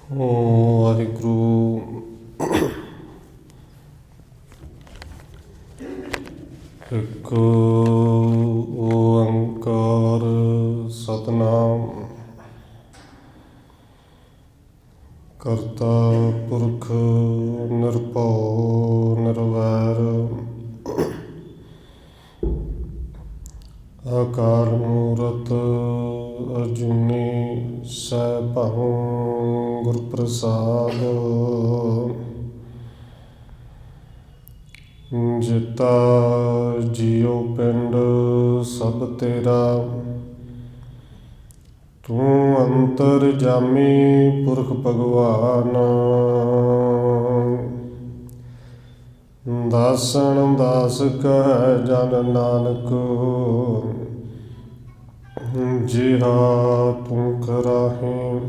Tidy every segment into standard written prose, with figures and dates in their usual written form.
ਵਾਹਿਗੁਰੂ। ਇੱਕ ਓੰਕਾਰ ਸਤਿਨਾਮ ਕਰਤਾ ਪੁਰਖ ਨਿਰਭਉ ਨਿਰਵੈਰ ਅਕਾਲ ਮੂਰਤ ਅਜੂਨੀ ਸੈਭੰ ਗੁਰ ਪ੍ਰਸਾਦ। ਜਿਤਾ ਜੀਉ ਪਿੰਡ ਸਭ ਤੇਰਾ, ਤੂੰ ਅੰਤਰਜਾਮੀ ਪੁਰਖ ਭਗਵਾਨ। ਦਾਸਨ ਦਾਸ ਕਹਿ ਜਨ ਨਾਨਕ, ਜਿਹਾ ਤੂੰ ਕਰਾਹੀਂ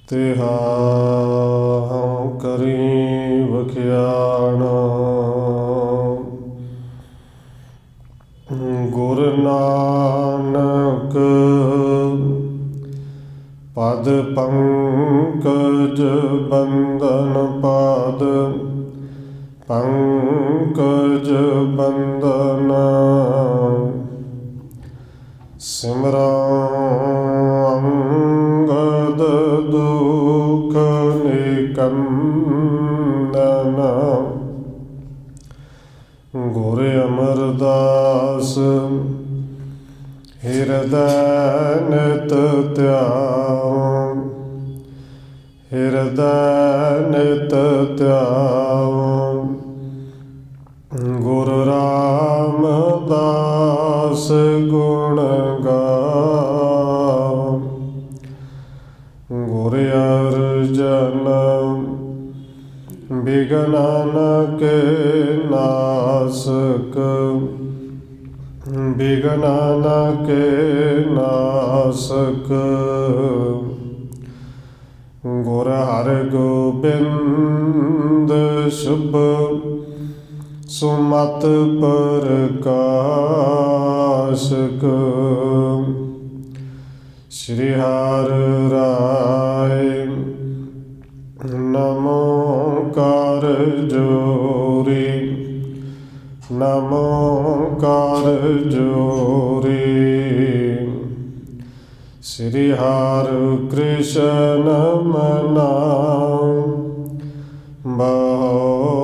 ਤਿਹਾ ਹਮ ਕਰੀ ਵਖਿਆਣ। ਗੁਰ ਨਾਨਕ ਪਦ ਪੰਕਜ ਬੰਦਨ ਪਾਦ, ਪੰਕਜ ਬੰਦਨ ਸਿਮਰਨ ਅੰਗਦ ਦੁਖ ਨਿਕੰਦਨ। ਗੁਰ ਅਮਰਦਾਸ ਹਿਰਦੈ ਨਿਤ ਧਿਆਨ, ਹਿਰਦੈ ਨਿਤ ਧਿਆਨ। ਗੁਰ ਰਾਮਦਾਸ ਗੁਣ ਗਾਵ, ਗੁਰ ਅਰਜਨ ਬਿਘਨ ਕੇ ਨਾਸਕ, ਬਿਘਨ ਕੇ ਨਾਸਕ। ਗੁਰ ਹਰਗੋਬਿੰਦ ਸ਼ੁਭ ਸੁਮਤਿ ਪ੍ਰਕਾਸ਼ਕ। ਸ਼੍ਰੀ ਹਰਿ ਰਾਇ ਨਮੋ ਕਰ ਜੋਰੀ, ਨਮੋ ਕਰ ਜੋਰੀ। ਸ਼੍ਰੀ ਹਰਿ ਕ੍ਰਿਸ਼ਨ ਨਾਮ ਬਹੋਰੀ।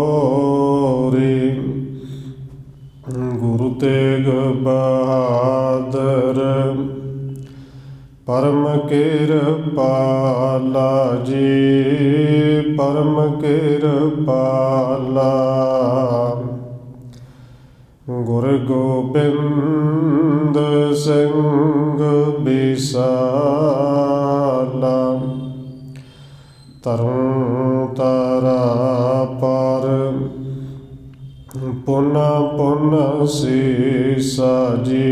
ਗੁਰੂ ਤੇਗ ਬਹਾਦਰ ਪਰਮ ਕਿਰਪਾਲਾ ਜੀ, ਪਰਮ ਕਿਰਪਾਲਾ। ਗੁਰ ਗੋਬਿੰਦ ਸਿੰਘ ਬਿਸਾਲਾ, ਤਰੁ ਤਾਰਾ ਪਰ ਪੁਨ ਪੁਨ ਸੀਸਾ ਜੀ,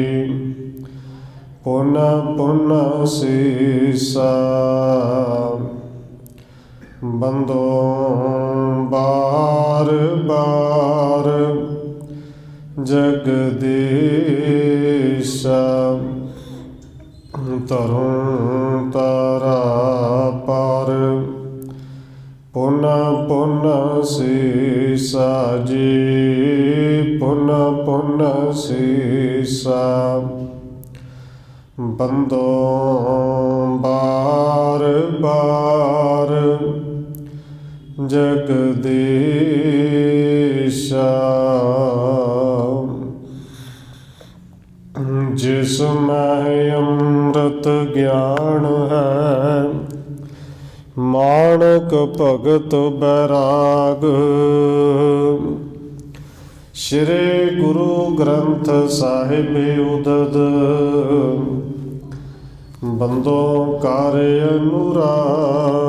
ਪੁਨ ਪੁਨ ਸੀਸਾ। ਬੰਦੋ ਬਾਰ ਬਾਰ ਜਗਦੀਸ਼ਾ, ਤਰੁ ਤਾਰਾ ਪਰ ਪੁਨ ਪੁਨ ਸੀਸਾ ਜੀ, ਪੁਨ ਪੁਨ ਸੀਸਾ। ਬੰਦੋ ਬਾਰ ਬਾਰ ਜਗਦੀਸ਼ਾ। ਜਿਸ ਮੈਂ ਅੰਮ੍ਰਿਤ ਗਿਆਨ ਹੈ, ਮਾਣਕ ਭਗਤ ਬੈਰਾਗ। ਸ਼੍ਰੀ ਗੁਰੂ ਗ੍ਰੰਥ ਸਾਹਿਬ ਉਦਦ, ਬੰਦੋ ਕਰ ਅਨੁਰਾਗ।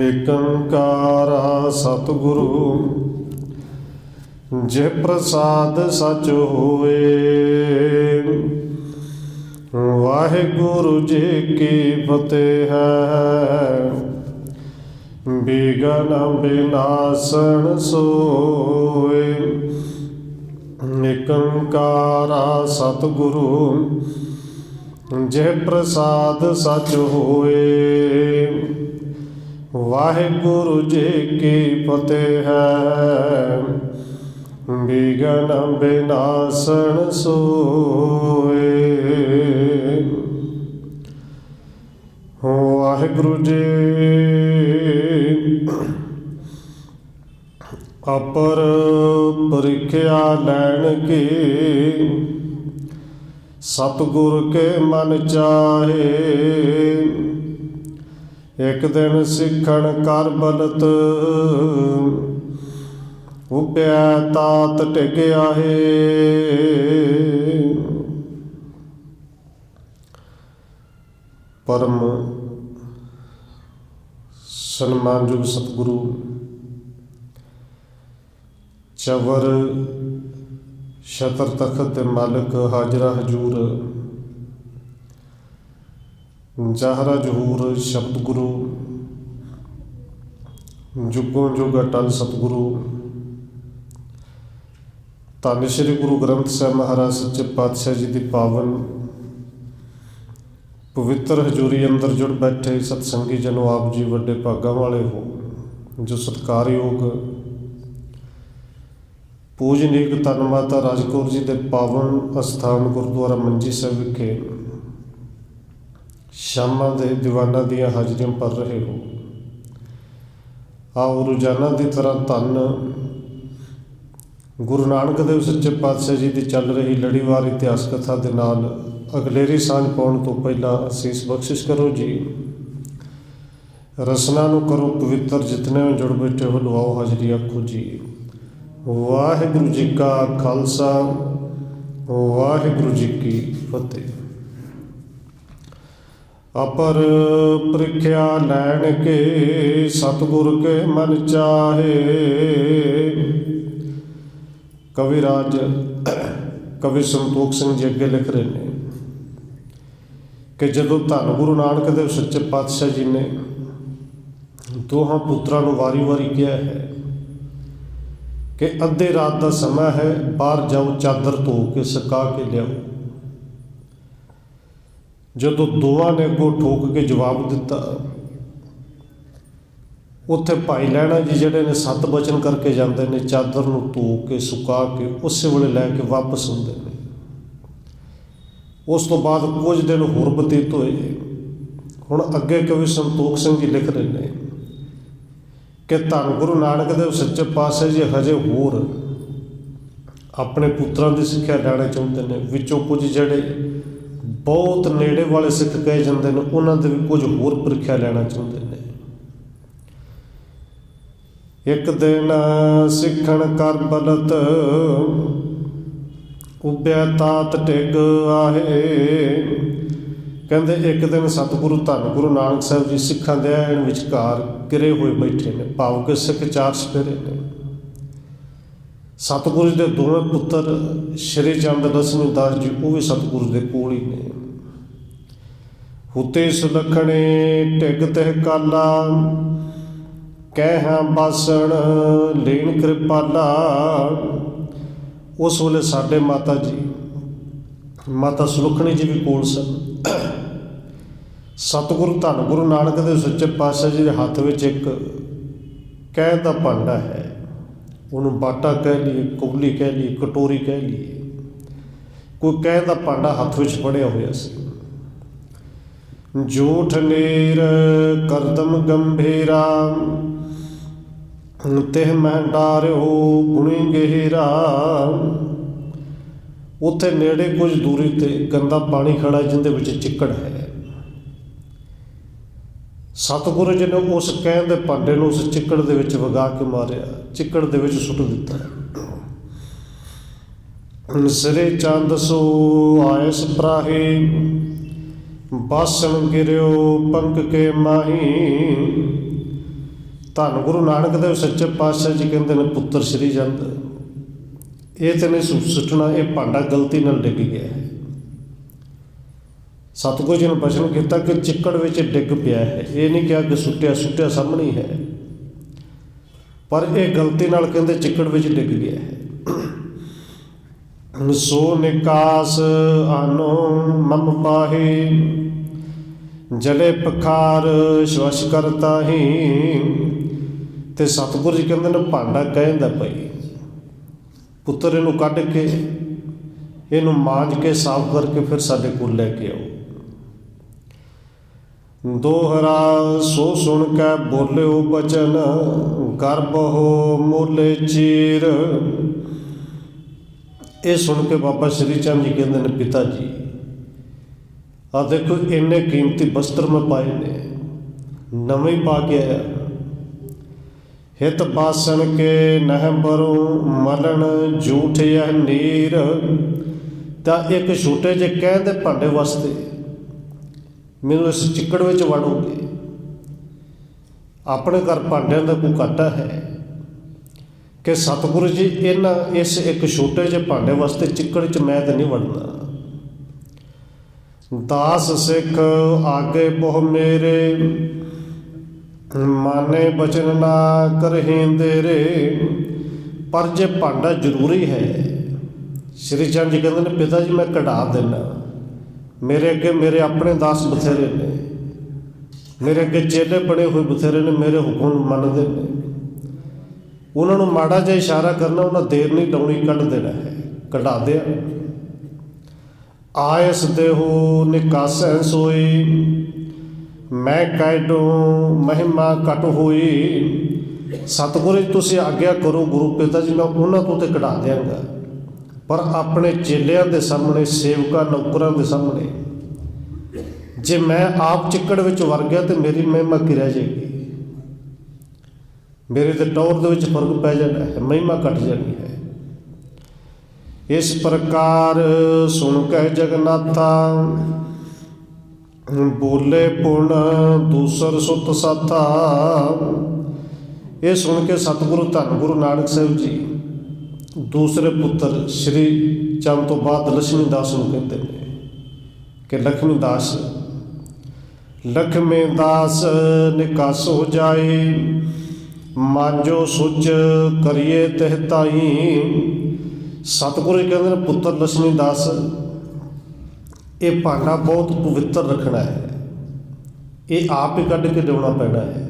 ਏਕੰਕਾਰਾ ਸਤਿਗੁਰੂ ਜੇ ਪ੍ਰਸਾਦ ਸਚ ਹੋਏ। ਵਾਹਿਗੁਰੂ ਜੀ ਕੀ ਫਤਿਹ ਹੈ, ਬਿਘਨ ਬਿਨਾਸਨ ਸੋਏ। ਏਕੰਕਾਰਾ ਸਤਿਗੁਰੂ ਜੇ ਪ੍ਰਸਾਦ ਸਚ ਹੋਏ। ਵਾਹਿਗੁਰੂ ਜੀ ਕੀ ਫਤਿਹ ਹੈ, ਬਿਗਨ ਬਿਨਾਸਣ ਸੋਏ। ਵਾਹਿਗੁਰੂ ਜੀ ਅਪਰ ਪ੍ਰੀਖਿਆ ਲੈਣ ਕੀ, ਸਤਿਗੁਰ ਕੇ ਮਨ ਚਾਹੇ। ਇੱਕ ਦਿਨ ਸਿੱਖਣ ਕਰ ਬਲਤ, ਉਪਿਆ ਤਾਤ ਟਿਕ ਆਹੇ। ਪਰਮ ਸਨਮਾਨਯੋਗ ਸਤਿਗੁਰੂ ਚਵਰ ਛਤਰ ਤਖਤ ਦੇ ਮਾਲਕ ਹਾਜ਼ਰਾ ਹਜੂਰ ਜਾਹਰਾ ਜਹੂਰ ਸ਼ਬਦ ਗੁਰੂ ਜੁਗੋਂ ਜੁਗ ਅਟਲ ਸਤਿਗੁਰੂ ਧੰਨ ਸ਼੍ਰੀ ਗੁਰੂ ਗ੍ਰੰਥ ਸਾਹਿਬ ਮਹਾਰਾਜ ਸੱਚੇ ਪਾਤਸ਼ਾਹ ਜੀ ਦੀ ਪਾਵਨ ਪਵਿੱਤਰ ਹਜ਼ੂਰੀ ਅੰਦਰ ਜੁੜ ਬੈਠੇ ਸਤਸੰਗੀ ਜਨੋ, ਆਪ ਜੀ ਵੱਡੇ ਭਾਗਾਂ ਵਾਲੇ ਹੋ ਜੋ ਸਤਿਕਾਰਯੋਗ ਪੂਜਨੀਕ ਧੰਨ ਮਾਤਾ ਰਾਜ ਕੌਰ ਜੀ ਦੇ ਪਾਵਨ ਅਸਥਾਨ ਗੁਰਦੁਆਰਾ ਮੰਜੀ ਸਾਹਿਬ ਵਿਖੇ ਸ਼ਾਮਾਂ ਦੇ ਦੀਵਾਨਾਂ ਦੀਆਂ ਹਾਜ਼ਰੀਆਂ ਭਰ ਰਹੇ ਹੋ। ਆਓ ਰੋਜ਼ਾਨਾ ਦੀ ਤਰ੍ਹਾਂ ਧੰਨ ਗੁਰੂ ਨਾਨਕ ਦੇਵ ਸੱਚੇ ਪਾਤਸ਼ਾਹ ਜੀ ਦੀ ਚੱਲ ਰਹੀ ਲੜੀਵਾਰ ਇਤਿਹਾਸ ਕਥਾ ਦੇ ਨਾਲ ਅਗਲੇਰੀ ਸਾਂਝ ਪਾਉਣ ਤੋਂ ਪਹਿਲਾਂ ਅਸੀਸ ਬਖਸ਼ਿਸ਼ ਕਰੋ ਜੀ। ਰਸਨਾ ਨੂੰ ਕਰੋ ਪਵਿੱਤਰ, ਜਿਤਨੇ ਜੁੜ ਬੈਠੇ ਹੋ ਲਵਾਓ ਹਾਜ਼ਰੀ ਆਖੋ ਜੀ। ਵਾਹਿਗੁਰੂ ਜੀ ਕਾ ਖਾਲਸਾ, ਵਾਹਿਗੁਰੂ ਜੀ ਕੀ ਫਤਿਹ। ਅਪਰ ਪ੍ਰੀਖਿਆ ਲੈਣ ਕੇ, ਸਤਿਗੁਰ ਕੇ ਮਨ ਚਾਹੇ। ਕਵਿਰਾਜ ਕਵੀ ਸੰਤੋਖ ਸਿੰਘ ਜੀ ਅੱਗੇ ਲਿਖ ਰਹੇ ਨੇ ਕਿ ਜਦੋਂ ਧੰਨ ਗੁਰੂ ਨਾਨਕ ਦੇਵ ਸੱਚੇ ਪਾਤਸ਼ਾਹ ਜੀ ਨੇ ਦੋਹਾਂ ਪੁੱਤਰਾਂ ਨੂੰ ਵਾਰੀ-ਵਾਰੀ ਕਿਹਾ ਹੈ ਕਿ ਅੱਧੇ ਰਾਤ ਦਾ ਸਮਾਂ ਹੈ, ਬਾਹਰ ਜਾਓ, ਚਾਦਰ ਧੋ ਕੇ ਸੁਕਾ ਕੇ ਲਿਆਓ। ਜਦੋਂ ਦੋਵਾਂ ਨੇ ਅੱਗੋਂ ਠੋਕ ਕੇ ਜਵਾਬ ਦਿੱਤਾ, ਉੱਥੇ ਭਾਈ ਲਹਿਣਾ ਜੀ ਜਿਹੜੇ ਨੇ 7 ਬਚਨ ਕਰਕੇ ਜਾਂਦੇ ਨੇ, ਚਾਦਰ ਨੂੰ ਧੋ ਕੇ ਸੁਕਾ ਕੇ ਉਸੇ ਵੇਲੇ ਲੈ ਕੇ ਵਾਪਸ ਹੁੰਦੇ ਨੇ। ਉਸ ਤੋਂ ਬਾਅਦ ਕੁਝ ਦਿਨ ਹੋਰ ਬਤੀਤ ਹੋਏ। ਹੁਣ ਅੱਗੇ ਕਵੀ ਸੰਤੋਖ ਸਿੰਘ ਜੀ ਲਿਖ ਰਹੇ ਨੇ ਕਿ ਧੰਨ ਗੁਰੂ ਨਾਨਕ ਦੇਵ ਸੱਚੇ ਪਾਤਸ਼ਾਹ ਜੀ ਹਜੇ ਹੋਰ ਆਪਣੇ ਪੁੱਤਰਾਂ ਦੀ ਸਿੱਖਿਆ ਲੈਣਾ ਚਾਹੁੰਦੇ ਨੇ। ਵਿੱਚੋਂ ਕੁਝ ਜਿਹੜੇ ਬਹੁਤ ਨੇੜੇ ਵਾਲੇ ਸਿੱਖ ਕਹੇ ਜਾਂਦੇ ਨੇ, ਉਹਨਾਂ ਦੇ ਵੀ ਕੁਝ ਹੋਰ ਪ੍ਰੀਖਿਆ ਲੈਣਾ ਚਾਹੁੰਦੇ ਨੇ। ਇੱਕ ਦਿਨ ਸਿੱਖਣ ਕਰ ਬਲਤ, ਉਬਿਆ ਤਾਤ ਟਿਕ ਆਹੇ। ਕਹਿੰਦੇ ਇੱਕ ਦਿਨ ਸਤਿਗੁਰੂ ਧੰਨ ਗੁਰੂ ਨਾਨਕ ਸਾਹਿਬ ਜੀ ਸਿੱਖਾਂ ਦੇ ਐਨ ਵਿਚਕਾਰ ਗਿਰੇ ਹੋਏ ਬੈਠੇ ਨੇ, ਭਾਵ ਕਿ ਸਿੱਖ 4 ਸਪੇਰੇ ਨੇ। ਸਤਿਗੁਰੂ ਦੇ ਦੋਵੇਂ ਪੁੱਤਰ ਸ਼੍ਰੀ ਚੰਦ ਦਸਵੇਂ ਦਾਸ ਜੀ, ਉਹ ਵੀ ਸਤਿਗੁਰੂ ਦੇ ਕੋਲ ਹੀ ਨੇ। ਹੁਤੇ ਸੁਲੱਖਣੇ ਟਿਕ ਤਿਹ ਕਾਲਾ, ਕਹਿ ਹਾਂ ਬਾਸਣ ਲੀਨ ਕਿਰਪਾਲਾ। ਉਸ ਵੇਲੇ ਸਾਡੇ ਮਾਤਾ ਜੀ, ਮਾਤਾ ਸੁਲੱਖਣੀ ਜੀ ਵੀ ਕੋਲ ਸਨ। ਸਤਿਗੁਰੂ ਧੰਨ ਗੁਰੂ ਨਾਨਕ ਦੇਵ ਸੱਚੇ ਪਾਤਸ਼ਾਹ ਜੀ ਦੇ ਹੱਥ ਵਿੱਚ ਇੱਕ ਕਹਿ ਦਾ ਭਾਂਡਾ ਹੈ, ਉਹਨੂੰ ਬਾਟਾ ਕਹਿ ਲਈਏ, ਕੁਬਲੀ ਕਹਿ ਲਈਏ, ਕਟੋਰੀ ਕਹਿ ਲਈਏ, ਕੋਈ ਕਹਿ ਦਾ ਭਾਂਡਾ ਹੱਥ ਵਿੱਚ ਫੜਿਆ ਹੋਇਆ ਸੀ। ਜੂਠ ਨੀਰ ਕਰਦਮ ਗੰਭੀਰਾ, ਤਿਹ ਮੈਂ ਡਾਰਿਓ ਗੁਣੀ ਗਹਿਰਾ। ਉੱਥੇ ਨੇੜੇ ਕੁਝ ਦੂਰੀ 'ਤੇ ਗੰਦਾ ਪਾਣੀ ਖੜਾ, ਜਿਹਦੇ ਵਿੱਚ ਚਿੱਕੜ ਹੈ। ਸਤਿਗੁਰੂ ਜੀ ਨੇ ਉਸ ਕਹਿਣ ਦੇ ਭਾਂਡੇ ਨੂੰ ਉਸ ਚਿੱਕੜ ਦੇ ਵਿੱਚ ਵਗਾ ਕੇ ਮਾਰਿਆ, ਚਿੱਕੜ ਦੇ ਵਿੱਚ ਸੁੱਟ ਦਿੱਤਾ। ਸਿਰੇ ਚੰਦ ਸੋ ਆਇਸ ਪ੍ਰਾਹੀ, ਬਾਸਣ ਗਿਰਿਓ ਪੰਕ ਕੇ ਮਾਹੀ। ਧੰਨ ਗੁਰੂ ਨਾਨਕ ਦੇਵ ਸੱਚੇ ਪਾਤਸ਼ਾਹ ਜੀ ਕਹਿੰਦੇ ਨੇ, ਪੁੱਤਰ ਸ਼੍ਰੀ ਚੰਦ, ਇਹ ਤੇ ਨਹੀਂ ਸੁੱਟਣਾ, ਇਹ ਭਾਂਡਾ ਗਲਤੀ ਨਾਲ ਡਿੱਗ ਗਿਆ ਹੈ। ਸਤਿਗੁਰੂ ਜੀ ਨੇ ਬਚਨ ਕੀਤਾ ਕਿ ਚਿੱਕੜ ਵਿੱਚ ਡਿੱਗ ਪਿਆ ਹੈ, ਇਹ ਨਹੀਂ ਕਿਹਾ ਕਿ ਸੁੱਟਿਆ, ਸੁੱਟਿਆ ਸਾਹਮਣੇ ਹੀ ਹੈ, ਪਰ ਇਹ ਗਲਤੀ ਨਾਲ ਕਹਿੰਦੇ ਚਿੱਕੜ ਵਿੱਚ ਡਿੱਗ ਗਿਆ ਹੈ। सो निकास आनो मम पाही, जले पखार श्वश करता ही। ते सतगुरु जी कहते ने भांडा कहता पई पुत्र इनू कढ़ के इनू मांज के साफ करके फिर साडे कोल लैके आओ। दोहरा सो सुन के बोलियो बचन, गर्भ हो मोले चीर। ये सुन के बाबा श्री चंद जी कहते हैं पिता जी आ देखो इन्ने कीमती वस्त्र में पाए ने, नवे ही पा के आया। हित बासन के नह बरो मलन झूठ यह नीर। तां एक छोटे जे कहते भांडे वास्ते मैनू इस चिक्कड़ विच वड़ोगे। अपने घर भांडिਆਂ ਦਾ कोई घाटा है कि सतगुरु जी इन्हां इस एक छोटे जे भांडे वास्ते चिक्कड़ च मैं तो नहीं वड़ना। दास सिख आगे बहु मेरे, माने बचन ना करहीं देरे। पर जे भांडा जरूरी है, श्री चंद जी कहते हैं पिता जी मैं कढ़ा देना। मेरे अगे मेरे अपने दास बथेरे ने, मेरे अगे चेले बने हुए बथेरे ने, मेरे हुक्म मनते हैं। उन्होंने माड़ा जिहा इशारा करना, उन्हें देर नहीं लाउणी, कढ़ देना है, कढ़ा दिया। आयस देहो निकासै सोई, मैं कैडो महिमा घट होई। सतगुरु तुसीं आग्या करो गुरु पिता जी मैं उन्होंने तो ते कढ़ा देंगा, पर अपने चेलियां दे सामने, सेवकां नौकरां दे सामने जे मैं आप चिक्कड़ विच वड़ गया तो मेरी महिमा की रह जाएगी। मेरे तो टौर दे विच फर्क पै जाना है, महिमा घट जानी है। इस प्रकार सुन के जगन्नाथा, बोले पुण दूसर सुत साथा। ये सुन के सतगुरु धन गुरु नानक साहिब जी दूसरे पुत्र श्री चंद तो बाद लक्ष्मी दास नूं कहते हैं कि लक्ष्मी दास, लक्ष्मी दास निकास हो जाए, मांजो सुच करिए तहताई। सतगुरु कहते हैं पुत्र लक्ष्मी दास ये भांडा बहुत पवित्र रखना है, ये आप ही कढ़ के लियाना पैना है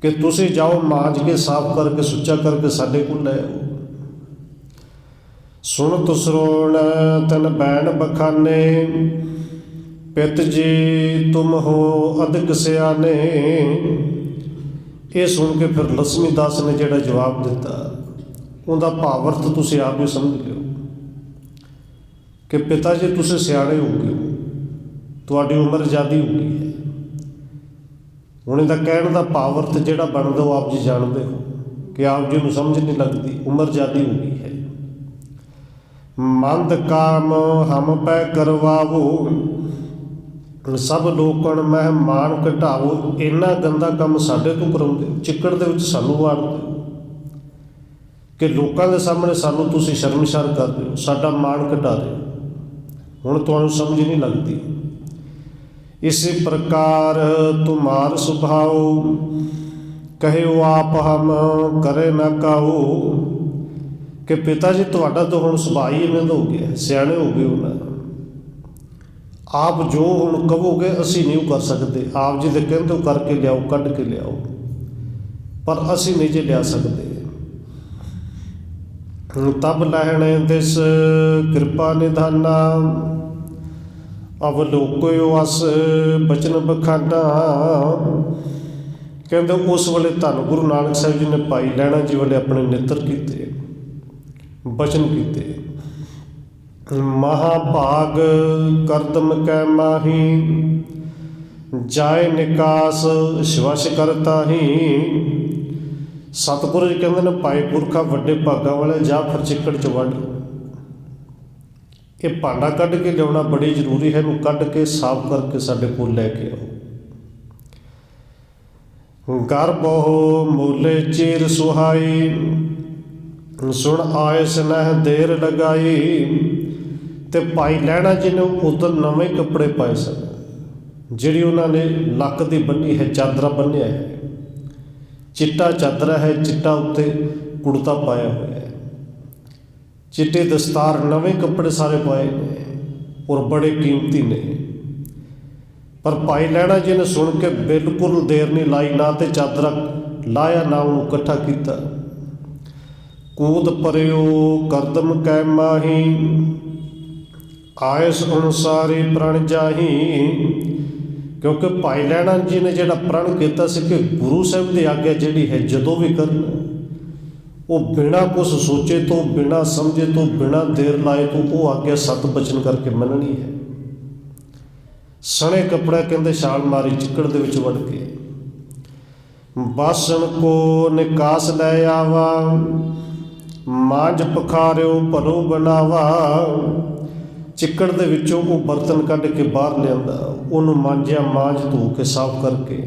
कि तुसीं जाओ मांज के साफ करके सुच्चा करके साडे कोल लै आओ। सुन तुसरोण तन बैण बखाने, पित जी तुम हो अधिक सियाने। ये सुन के फिर लक्ष्मी दास ने जिहड़ा जवाब दिता उनका भावर्थ तुसीं आप ही समझ लिओ कि पिता जी तुसीं सियाणे हो गए हो, तुहाडी उम्र ज़्यादा हो गई है। हुण इहदा कहण दा भावर्थ जिहड़ा बनदा वो आप जी जाणदे हो कि आप जी नूं समझ नहीं लगती, उम्र ज़्यादा हो गई है। मंद काम हम पै करवावो, सब लोकण मेहमान घटावो। इन्ना गंदा काम साडे तो कराउंदे, चिक्कड़ दे विच सानूं वाड़दे कि लोकां दे सामने सानूं तुसीं शर्मसार कर रहे हो, साडा मान घटा रहे हो। हुण तुहानूं समझ नहीं लगती। इसी प्रकार तुमार सुभाव, कहो आप हम करे ना काओ। कि पिता जी तुहाडा तो हुण सुभाव ही इवें दा हो गया, सियाणे हो गए हो ना, आप जो हुण कहोगे असीं नहीं कर सकते। आप जी दे कहंदे करके लियाओ, कढ़ के लियाओ, पर असीं नहीं जे लिया सकते। तब लहणे दिस कृपा निधाना, अवलोक्यो अस बचन बखाना। कहते उस वेले धन गुरु नानक साहिब जी ने भाई लैणा जी वाले अपने नेत्र कीते, बचन कीते। महाभाग करदम कै माही, जाए निकास श्वश करता ही। सतगुरु जी कहते हैं भाई पुरखा वड्डे भागा वाले, जा फिर चिक्कड़ च वड़। ये भांडा कढ़ के लियाना बड़ी जरूरी है, इनू कढ़ के साफ करके साडे कोल लैके आओ। गर्भ हो मोले चीर सुहाई, सुन आए स्नह देर लगाई। ते भाई लैणा जी ने उधर नवे कपड़े पाए सन, जिहड़ी उन्होंने लक दी बन्नी है, चादरा बन्निया है, चिट्टा चादरा है, चिट्टा उत्ते कुड़ता पाया हुआ है। चिट्टे दस्तार नवे कपड़े सारे पाए ने और बड़े कीमती ने। पर भाई लैणा जी ने सुन के बिल्कुल देर नहीं लाई, ना तो चादरा लाया ना उन्होंने इकट्ठा किया। कूद परियो करदम कै माही, आयस अनुसारी प्रण जाही। क्योंकि भाई लैणा जी ने जो प्रण किया कि गुरु साहब की आग्ञा जी है जदों भी करना वो बिना कुछ सोचे तो, बिना समझे तो, बिना देर लाए तो वो आग्ञा सत बचन करके मननी है। सने कपड़ा कहते छाल मारी चिक्कड़ दे विच वड़ के, बासन को निकास लै आवा, मांझ पखारियो भलो बनावा। चिक्कड़ दे विचों वो बर्तन कढ़ के बाहर लिया, उन्होंने मांझिया, मांझ धो के साफ करके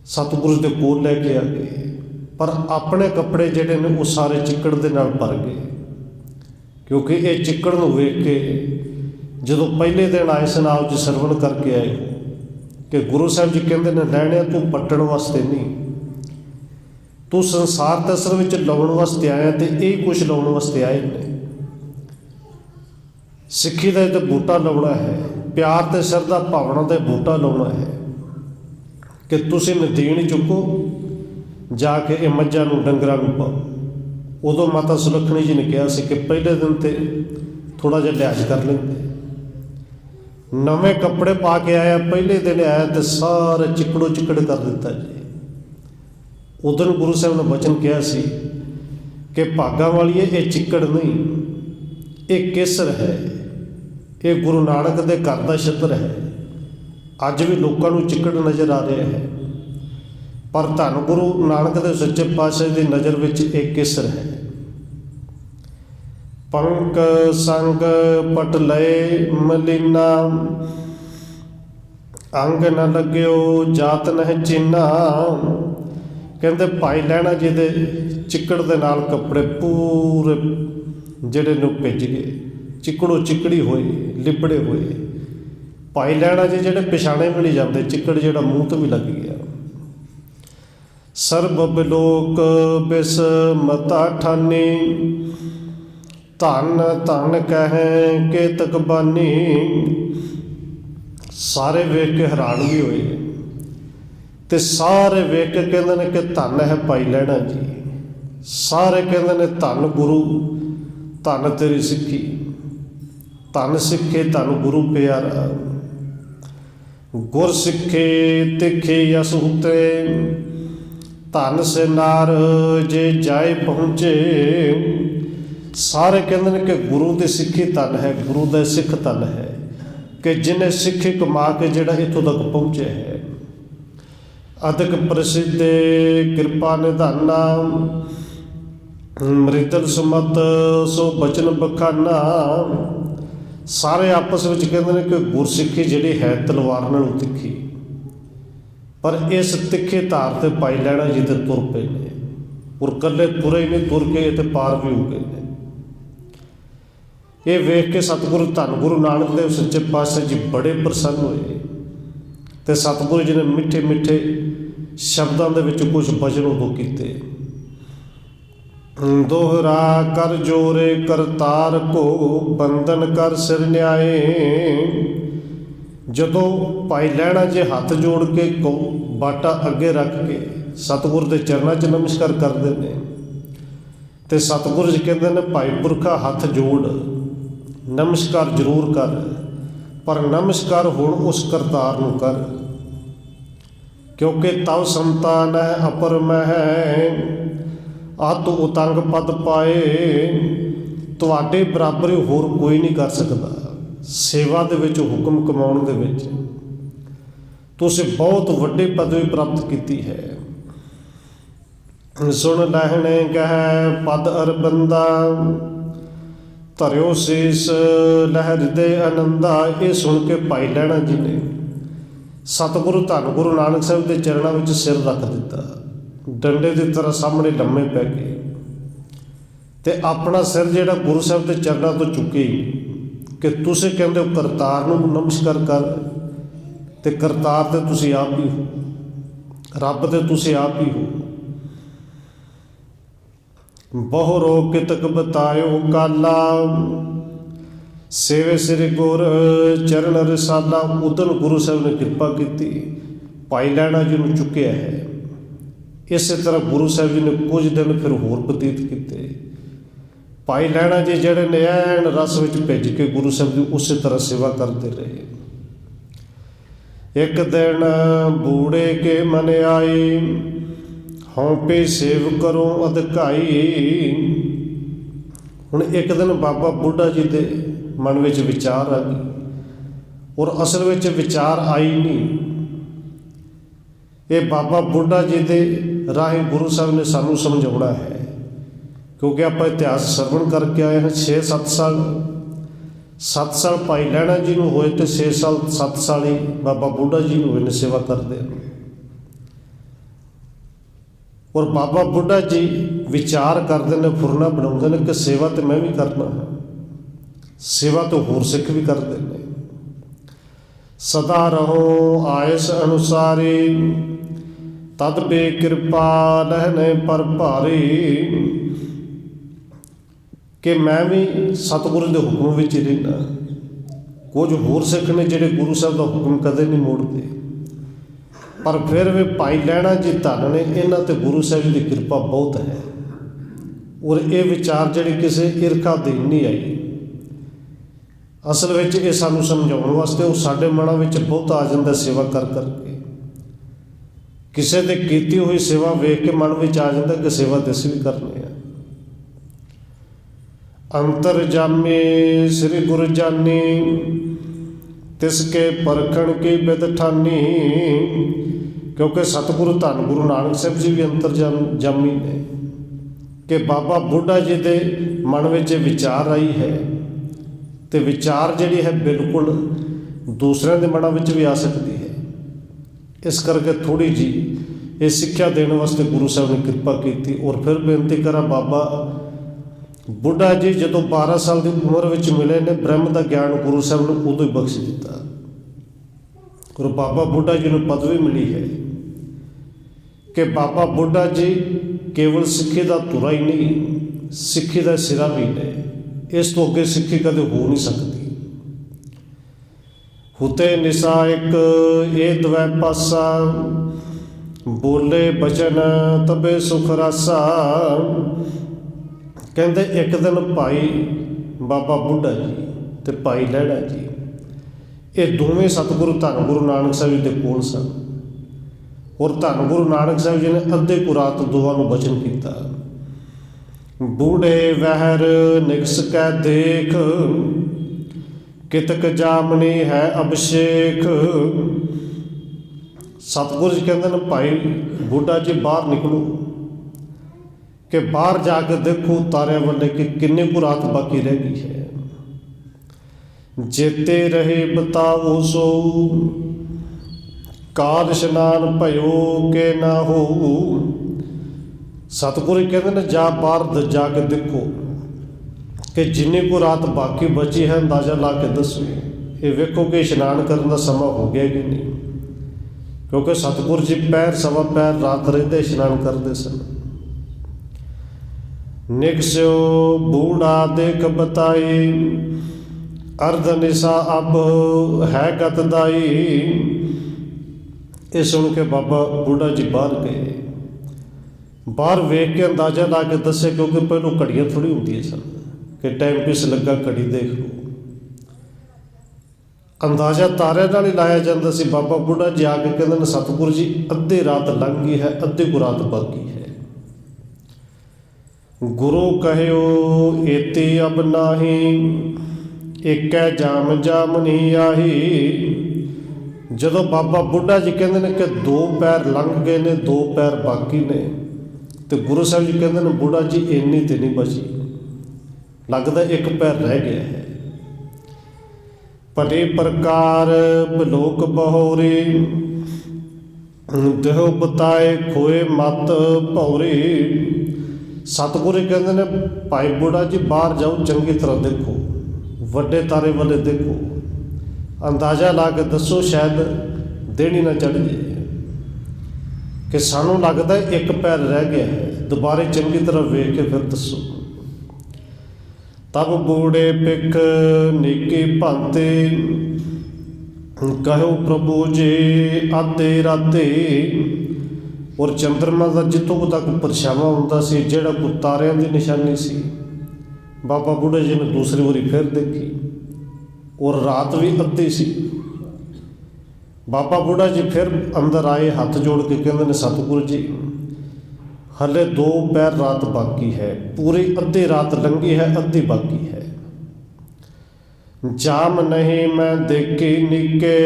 सतगुरु के कोल लैके आ गए। पर अपने कपड़े जिहड़े ने वो सारे चिक्कड़ दे नाल भर गए, क्योंकि ये चिक्कड़ नूं वेख के जदों पहले दिन आए सन आप जी सरवण करके आए कि गुरु साहब जी कहते हैं लैणिया तू पट्टण वास्ते नहीं, तू संसार के असर में लाउण वास्ते आया, तो यही कुछ लाउण वास्ते आए ने। सिक्खी का तो बूटा लाउणा है, प्यार ते श्रद्धा भावना का बूटा लाउणा है कि तुसीं नदीन चुको जाके ये मझां नूं डंगरां नूं पाओ। उदों माता सुलखणी जी ने कहा कि पहले दिन तो थोड़ा जिहा लिहाज कर लेंदे, नवे कपड़े पा के आया, पहले दिन आया तो सारे चिकड़ो चिकड़ कर दिता जी। उदन गुरु साहब ने वचन कहा सी कि भागा वालीए ये चिकड़ नहीं, ये केसर है, ये गुरु नानक दे घर दा छत्र है। अज भी लोगों को चिकड़ नज़र आ रहा है, पर धन गुरु नानक दे सच्चे पातशाह की नज़र में एक केसर है। पंक संग पट लए मलीना, अंग न लग्यो जात न चिन्ना। कहते भाई लैणा जी दे चिक्कड़ दे नाल कपड़े पूरे जिहड़े नूं भिज गए, चिकड़ो चिकड़ी होए, लिबड़े होए। भाई लैणा जी जिहड़े पछाणे भी नहीं जाते, चिक्कड़ जिहड़ा मूँह तो भी लग गया। सर्ब बिलोक बिस मता ठानी, धन धन कहें के तकबानी। सारे वेख के हैरान भी होए, ते सारे वेख के कहते हैं कि धन है भाई लैणा जी। सारे कहते हैं धन गुरु, धन तेरी सिक्खी, धन सिक्खे धन गुरु प्यारा। गुर सिक्खे तिखे यस हुते, धन से नार जे जाए पहुँचे। सारे कहते हैं कि गुरु की सिक्खी धन है, गुरु का सिख धन है कि जिन्हें सिक्खी कमा के जिहड़ा इत्थों तक पहुँचे है। अधिक प्रसिद्ध कृपा निधाना, मृदल सुमत सो बचन बखाना। सारे आपस में कहते हैं कि गुरसिक्खी जिहड़ी है तलवार नाल तिखी, पर इस तिखे धार से भाई लैणा जी तो तुर पे ने, और कल्ले तुरे ही नहीं, तुर के तो पार भी हो गए ने। ये वेख के सतगुरु धन गुरु नानक देव सच्चे पातशाह जी बड़े प्रसन्न हुए, तो सतगुरु जी ने मिठे मिठे शब्दों के विच कुछ वचन उदों कीते। दोहरा कर जोरे करतार को, बंधन कर सिर न्याए। जदों भाई लैणा जी हाथ जोड़ के बाटा अगे रख के सतगुरु के चरणों च नमस्कार करते हैं, तो सतगुरु जी कहते हैं भाई पुरखा हाथ जोड़, नमस्कार जरूर कर, पर नमस्कार हुण उस करतार नूं कर, क्योंकि तव संतान है अपर मह, अत उतंग पद पाए। तुहाडे बराबर होर कोई नहीं कर सकता सेवा दे विच, हुक्म कमाउण दे विच। तुसीं बहुत वड्डी पदवी प्राप्त की है। सुन लहणे गह पद अरबंदा, धरियो शीस लहर दे आनंदा। ये सुन के भाई लैणा जी ने सतगुरु धन गुरु नानक साहब के चरणों में सिर रख दिता, डंडे की तरह सामने लम्मे पै गए, तो अपना सिर जिहड़ा गुरु साहब के चरणों तो चुके कि तुसीं कहंदे हो करतार नूं नमस्कार कर, ते करतार ते तुसीं आप ही हो, रब ते तुसीं आप ही हो। ਬਹੁ ਰੋਕਿਤਕ ਬਤਾਇਓ ਕਾਲਾ, ਸੇਵੇ ਸ੍ਰੀ ਗੁਰ ਚਰਨ ਰਸਾਲਾ। ਉਦਨ ਗੁਰੂ ਸਾਹਿਬ ਨੇ ਕਿਰਪਾ ਕੀਤੀ, ਭਾਈ ਲਹਿਣਾ ਜੀ ਨੂੰ ਚੁੱਕਿਆ ਹੈ। ਇਸੇ ਤਰ੍ਹਾਂ ਗੁਰੂ ਸਾਹਿਬ ਜੀ ਨੇ ਕੁਝ ਦਿਨ ਫਿਰ ਹੋਰ ਬਤੀਤ ਕੀਤੇ। ਭਾਈ ਲਹਿਣਾ ਜੀ ਜਿਹੜੇ ਨੇ ਐਨ ਰਸ ਵਿੱਚ ਭਿੱਜ ਕੇ ਗੁਰੂ ਸਾਹਿਬ ਦੀ ਉਸੇ ਤਰ੍ਹਾਂ ਸੇਵਾ ਕਰਦੇ ਰਹੇ। ਇੱਕ ਦਿਨ ਬੂੜੇ ਕੇ ਮਨ ਆਈ, ਹਉਪੇ ਸੇਵ ਕਰੋ ਅਧਿਕਾਈ। ਹੁਣ ਇੱਕ ਦਿਨ ਬਾਬਾ ਬੁੱਢਾ ਜੀ ਦੇ ਮਨ ਵਿੱਚ ਵਿਚਾਰ ਆ ਗਈ, ਔਰ ਅਸਲ ਵਿੱਚ ਵਿਚਾਰ ਆਈ ਨਹੀਂ। ਇਹ ਬਾਬਾ ਬੁੱਢਾ ਜੀ ਦੇ ਰਾਹੀਂ ਗੁਰੂ ਸਾਹਿਬ ਨੇ ਸਾਨੂੰ ਸਮਝਾਉਣਾ ਹੈ, ਕਿਉਂਕਿ ਆਪਾਂ ਇਤਿਹਾਸ ਸਰਵਣ ਕਰਕੇ ਆਏ ਹਾਂ। 6-7 ਸਾਲ ਭਾਈ ਲਹਿਣਾ ਜੀ ਨੂੰ ਹੋਏ ਅਤੇ 6-7 ਸਾਲ ਹੀ ਬਾਬਾ ਬੁੱਢਾ ਜੀ ਨੂੰ ਹੋਏ ਨੇ ਸੇਵਾ ਕਰਦੇ ਹਨ। ਔਰ ਬਾਬਾ ਬੁੱਢਾ ਜੀ ਵਿਚਾਰ ਕਰਦੇ ਨੇ, ਫੁਰਨਾ ਬਣਾਉਂਦੇ ਨੇ ਕਿ ਸੇਵਾ ਤਾਂ ਮੈਂ ਵੀ ਕਰਨਾ ਹੈ, ਸੇਵਾ ਤਾਂ ਹੋਰ ਸਿੱਖ ਵੀ ਕਰਦੇ ਨੇ। ਸਦਾ ਰਹੋ ਆਇਸ ਅਨੁਸਾਰੀ, ਤਦ ਬੇ ਕਿਰਪਾ ਲਹਿਨੇ ਪਰ ਭਾਰੀ। ਕਿ ਮੈਂ ਵੀ ਸਤਿਗੁਰੂ ਦੇ ਹੁਕਮ ਵਿੱਚ ਹੀ ਰਹਿਣਾ। ਕੁਝ ਹੋਰ ਸਿੱਖ ਨੇ ਜਿਹੜੇ ਗੁਰੂ ਸਾਹਿਬ ਦਾ ਹੁਕਮ ਕਦੇ ਨਹੀਂ ਮੋੜਦੇ, ਪਰ ਫਿਰ ਵੀ ਭਾਈ ਲਹਿਣਾ ਜੀ ਧੰਨ ਨੇ, ਇਹਨਾਂ 'ਤੇ ਗੁਰੂ ਸਾਹਿਬ ਦੀ ਕਿਰਪਾ ਬਹੁਤ ਹੈ। ਔਰ ਇਹ ਵਿਚਾਰ ਜਿਹੜੀ ਕਿਸੇ ਈਰਖਾ ਅਧੀਨ ਨਹੀਂ ਆਈ। ਅਸਲ ਵਿੱਚ ਇਹ ਸਾਨੂੰ ਸਮਝਾਉਣ ਵਾਸਤੇ ਉਹ ਸਾਡੇ ਮਨਾਂ ਵਿੱਚ ਬਹੁਤ ਆ ਜਾਂਦਾ ਸੇਵਾ ਕਰ ਕਰਕੇ। ਕਿਸੇ ਦੇ ਕੀਤੀ ਹੋਈ ਸੇਵਾ ਵੇਖ ਕੇ ਮਨ ਵਿੱਚ ਆ ਜਾਂਦਾ ਕਿ ਸੇਵਾ ਤਾਂ ਅਸੀਂ ਵੀ ਕਰਨੀ ਆ। ਅੰਤਰ ਜਾਮੇ ਸ੍ਰੀ ਗੁਰੂ ਜਾਨੀ, ਤਿਸ ਕੇ ਪਰਖਣ ਕੀ ਬਿਦ ਠਾਨੀ। ਕਿਉਂਕਿ ਸਤਿਗੁਰੂ ਧੰਨ ਗੁਰੂ ਨਾਨਕ ਸਾਹਿਬ ਜੀ ਵੀ ਅੰਤਰ ਜਾਮੀ ਨੇ, ਕਿ ਬਾਬਾ ਬੁੱਢਾ ਜੀ ਦੇ ਮਨ ਵਿੱਚ ਵਿਚਾਰ ਆਈ ਹੈ, ਅਤੇ ਵਿਚਾਰ ਜਿਹੜੀ ਹੈ ਬਿਲਕੁਲ ਦੂਸਰਿਆਂ ਦੇ ਮਨਾਂ ਵਿੱਚ ਵੀ ਆ ਸਕਦੀ ਹੈ। ਇਸ ਕਰਕੇ ਥੋੜ੍ਹੀ ਜਿਹੀ ਇਹ ਸਿੱਖਿਆ ਦੇਣ ਵਾਸਤੇ ਗੁਰੂ ਸਾਹਿਬ ਨੇ ਕਿਰਪਾ ਕੀਤੀ। ਔਰ ਫਿਰ ਬੇਨਤੀ ਕਰਾਂ, ਬਾਬਾ ਬੁੱਢਾ ਜੀ ਜਦੋਂ 12 ਸਾਲ ਦੀ ਉਮਰ ਵਿੱਚ ਮਿਲੇ ਨੇ, ਬ੍ਰਹਮ ਦਾ ਗਿਆਨ ਗੁਰੂ ਸਾਹਿਬ ਨੂੰ ਉਦੋਂ ਹੀ ਬਖਸ਼ ਦਿੱਤਾ। ਔਰ ਬਾਬਾ ਬੁੱਢਾ ਜੀ ਨੂੰ ਪਦਵੀ ਮਿਲੀ ਹੈ ਕਿ ਬਾਬਾ ਬੁੱਢਾ ਜੀ ਕੇਵਲ ਸਿੱਖੀ ਦਾ ਧੁਰਾ ਹੀ ਨਹੀਂ, ਸਿੱਖੀ ਦਾ ਸਿਰਾ ਵੀ ਨੇ। ਇਸ ਤੋਂ ਅੱਗੇ ਸਿੱਖੀ ਕਦੇ ਹੋ ਨਹੀਂ ਸਕਦੀ। ਹੁਤੇ ਨਿਸਾ ਇੱਕ ਇਹ ਦਵੈ ਪਾਸਾ, ਬੋਲੇ ਬਚਨ ਤਬੇ ਸੁਖ ਰਾਸਾ। ਕਹਿੰਦੇ ਇੱਕ ਦਿਨ ਭਾਈ ਬਾਬਾ ਬੁੱਢਾ ਜੀ ਅਤੇ ਭਾਈ ਲਹਿਣਾ ਜੀ, ਇਹ ਦੋਵੇਂ ਸਤਿਗੁਰੂ ਧੰਨ ਗੁਰੂ ਨਾਨਕ ਸਾਹਿਬ ਜੀ ਦੇ ਕੋਲ ਸਨ। ਔਰ ਧੰਨ ਗੁਰੂ ਨਾਨਕ ਸਾਹਿਬ ਜੀ ਨੇ ਅੱਧੇ ਕੁ ਰਾਤ ਦੋਵਾਂ ਨੂੰ ਬਚਨ ਕੀਤਾ, ਬੂੜੇ ਵਹਿਰ ਨਿਕਸ ਕੈ ਦੇਖ, ਕਿਤਕ ਜਾਮਨੀ ਹੈ ਅਭਿਸ਼ੇਕ। ਸਤਿਗੁਰੂ ਜੀ ਕਹਿੰਦੇ ਨੇ, ਭਾਈ ਬੁੱਢਾ ਜੀ ਬਾਹਰ ਨਿਕਲੋ, ਕਿ ਬਾਹਰ ਜਾ ਕੇ ਦੇਖੋ ਤਾਰਿਆਂ ਵੱਲੇ ਕਿ ਕਿੰਨੇ ਕੁ ਰਾਤ ਬਾਕੀ ਰਹਿ ਗਈ ਹੈ। ਜੇਤੇ ਰਹੇ ਬਤਾਓ ਸੋ, ਕਾਲ ਇਸ਼ਨਾਨ ਭਇਓ ਕੇ ਨਾ ਹੋ। ਸਤਿਗੁਰੂ ਕਹਿੰਦੇ ਨੇ, ਜਾ ਬਾਹਰ ਜਾ ਕੇ ਦੇਖੋ ਕਿ ਜਿੰਨੀ ਕੁ ਰਾਤ ਬਾਕੀ ਬਚੀ ਹੈ ਅੰਦਾਜ਼ਾ ਲਾ ਕੇ ਦੱਸੋ। ਇਹ ਵੇਖੋ ਕਿ ਇਸ਼ਨਾਨ ਕਰਨ ਦਾ ਸਮਾਂ ਹੋ ਗਿਆ ਕਿ ਨਹੀਂ, ਕਿਉਂਕਿ ਸਤਿਗੁਰੂ ਜੀ ਪੈਰ ਸਵਾ ਪੈਰ ਰਾਤ ਰਹਿੰਦੇ ਇਸ਼ਨਾਨ ਕਰਦੇ ਸਨ। ਨਿਕਸਿਓ ਬੂੜਾ ਦੇਖ ਬਤਾਈ, ਅਰਧ ਨਿਸ਼ਾ ਅਬ ਹੈ ਗਤਦਾਈ। ਇਹ ਸੁਣ ਕੇ ਬਾਬਾ ਬੁੱਢਾ ਜੀ ਬਾਹਰ ਗਏ। ਬਾਹਰ ਵੇਖ ਕੇ ਅੰਦਾਜ਼ਾ ਲਾ ਕੇ ਦੱਸੇ, ਕਿਉਂਕਿ ਪਹਿਲੋਂ ਘੜੀਆਂ ਥੋੜ੍ਹੀ ਹੁੰਦੀਆਂ ਸਨ ਕਿ ਟਾਈਮ ਪੀਸ ਲੱਗਾ ਘੜੀ ਦੇਖ ਲਓ। ਅੰਦਾਜ਼ਾ ਤਾਰਿਆਂ ਨਾਲ ਹੀ ਲਾਇਆ ਜਾਂਦਾ ਸੀ। ਬਾਬਾ ਬੁੱਢਾ ਜੀ ਆ ਕੇ ਕਹਿੰਦੇ ਨੇ, ਸਤਿਗੁਰੂ ਜੀ ਅੱਧੀ ਰਾਤ ਲੰਘ ਗਈ ਹੈ, ਅੱਧੀ ਕੁ ਰਾਤ ਬਾਕੀ ਹੈ। ਗੁਰੂ ਕਹਿਓ ਏਤੀ ਅਬ ਨਾਹੀ, ਏਕੈ ਜਾਮ ਜਾਮ ਨਹੀਂ ਆਹੀ। ਜਦੋਂ ਬਾਬਾ ਬੁੱਢਾ ਜੀ ਕਹਿੰਦੇ ਨੇ ਕਿ 2 ਪੈਰ ਲੰਘ ਗਏ ਨੇ, 2 ਪੈਰ ਬਾਕੀ ਨੇ, ਅਤੇ ਗੁਰੂ ਸਾਹਿਬ ਜੀ ਕਹਿੰਦੇ ਨੇ, ਬੁੱਢਾ ਜੀ ਇੰਨੀ ਤੇ ਨਹੀਂ ਬਚੀ, ਲੱਗਦਾ 1 ਪੈਰ ਰਹਿ ਗਿਆ ਹੈ। ਭਲੇ ਪ੍ਰਕਾਰ ਬਲੋਕ ਬਹੋਰੇ, ਦੇਹੁ ਬਤਾਏ ਖੋਏ ਮਤ ਭੌਰੇ। ਸਤਿਗੁਰੂ ਕਹਿੰਦੇ ਨੇ, ਭਾਈ ਬੁੱਢਾ ਜੀ ਬਾਹਰ ਜਾਓ, ਚੰਗੀ ਤਰ੍ਹਾਂ ਦੇਖੋ, ਵੱਡੇ ਤਾਰੇ ਵੱਲੇ ਦੇਖੋ, ਅੰਦਾਜ਼ਾ ਲਾ ਕੇ ਦੱਸੋ, ਸ਼ਾਇਦ ਦਿਨ ਹੀ ਨਾ ਚੜ੍ਹ ਜਾਏ। कि सानू लगता एक पैर रह गया है, दोबारे चंगी तरह वेख के फिर दसो। तब बूढ़े पिख नीकी भांते, कहो प्रभु जी आधे राते। और चंद्रमा का जितों तक परछावां हुंदा सी, जिहड़ा कोई तारियां की निशानी सी, बाबा बूढ़े जी ने दूसरी बारी फिर देखी। और रात भी अद्धी सी। बाबा बूढ़ा जी फिर अंदर आए, हाथ जोड़ के कहते ने सतगुरु जी हले 2 पैर रात बाकी है, पूरी अद्धी रात लंघी है, अद्धी बाकी है। जाम नहीं मैं देखी निके,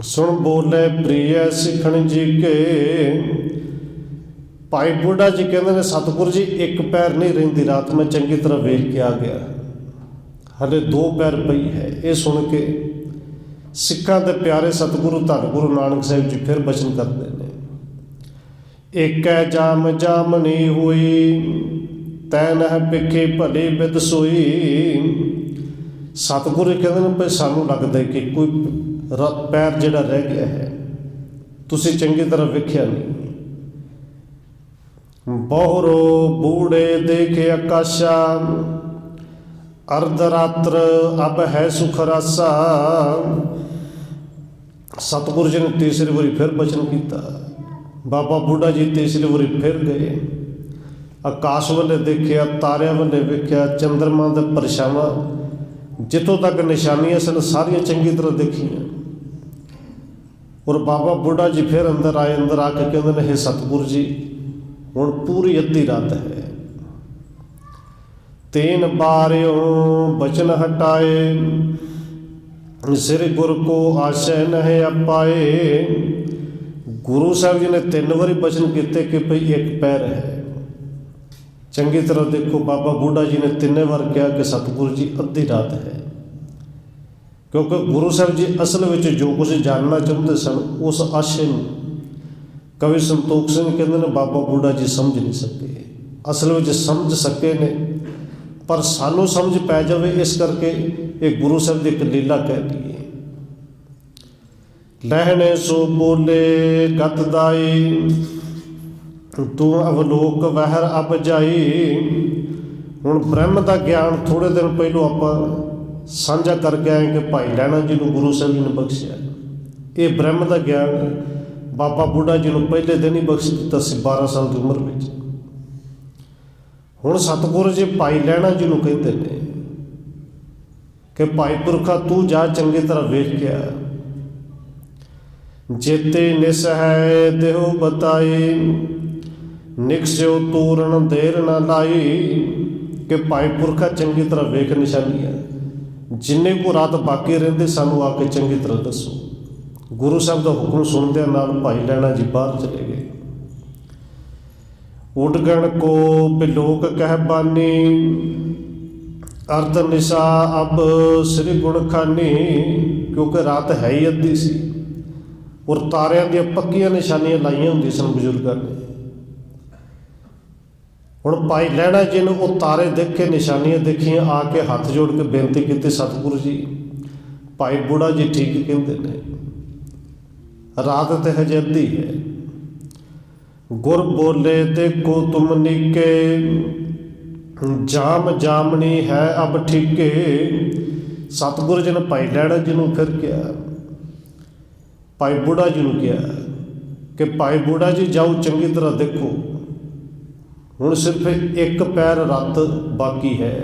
सुन बोले प्रिय सिखण जी के। भाई बूढ़ा जी कहते ने सतगुरु जी एक पैर नहीं रहिंदी रात, मैं चंगी तरह वेख के आ गया, हले 2 पैर पई है। ये सुन के सिखां दे प्यारे सतगुरु धन गुरु नानक साहिब जी फिर बचन करते हैं, एक जाम जामनी हुई, तैन है पिखे भली बिद सोई। सतगुरु कहते हैं भाई सानू लगता है कि कोई पैर जिहड़ा रह गया है, तुसी चंगी तरह वेख्या नहीं। बहुरो बूढ़े देखे आकाशा, अर्धरात्र अब है सुख रासा। सतगुरु जी ने तीसरी बारी फिर बचन किया। बाबा बूढ़ा जी तीसरी बारी फिर गए, आकाश वाले देखिया, तारियां वाले वेख्या, चंद्रमा दे परछावां जितों तक निशानियां सन सारियां चंगी तरह देखियां। और बाबा बूढ़ा जी फिर अंदर आए, अंदर आके कहते हैं हे सतगुरु जी हुण पूरी अद्धी रात है। 3 बारियों बचन हटाए, सिर गुर को आशय नहीं अपाए। गुरु साहब जी ने 3 बारी बचन किए कि भाई एक पैर है, चंगी तरह देखो। बाबा बूढ़ा जी ने 3 बार कहा कि सतगुरु जी अद्धी रात है, क्योंकि गुरु साहब जी असल में जो कुछ जानना चाहते सन उस आशय में कवि संतोख सिंह कहते हैं बाबा बूढ़ा जी समझ नहीं सके। असल में समझ सके ने, पर सानू समझ पै जाए इस करके एक गुरु साहब की एक लीला कह दी। लहने सो बोले गतदाई, तू अवलोक वहर अब जाई। हुण ब्रह्म का ज्ञान थोड़े दिन पहलों आप साझा करके आए कि भाई लैणा जी को गुरु साहब जी ने बख्शिया। ये ब्रह्म का ज्ञान बाबा बूढ़ा जी को पहले दिन ही बख्श दिता सी 12 साल की उम्र में। हुण सतगुरु जी भाई लैणा जी को कहते हैं कि भाई पुरखा तू जा चंगी तरह वेख के आ। जेते निस है देहो बताई, निकस्यो तूरण देर न लाई। कि भाई पुरखा चंगी तरह वेख निशानियां, जिन्ने को रात बाकी रहिंदे सानू आके चंगी तरह दसो। गुरु साहब का हुक्म सुनदे नाल भाई लैणा जी बाहर चले गए। उडगण को बिलोक कह बानी, अर्ध निशा अब श्री गुण खानी। क्योंकि रात है ही अद्धी सी और तारियां दी पक्कियां निशानियां लाइयां हुंदी सन बजुर्गां ने। हुण भाई लैणा जी ने वो तारे देखे, निशानियां देखियां, आके हाथ जोड़ के बेनती की सतगुरु जी भाई बूढ़ा जी ठीक कहते हैं, रात तो हजे अद्धी है। गुर बोले देखो तुम निके, जाम जामनी है अब ठीके। सतगुरु जी ने भाई लैणा जी ने फिर कहा, भाई बूढ़ा जी ने कहा कि भाई बूढ़ा जी जाओ चंगी तरह देखो, हुण सिर्फ एक पैर रात बाकी है।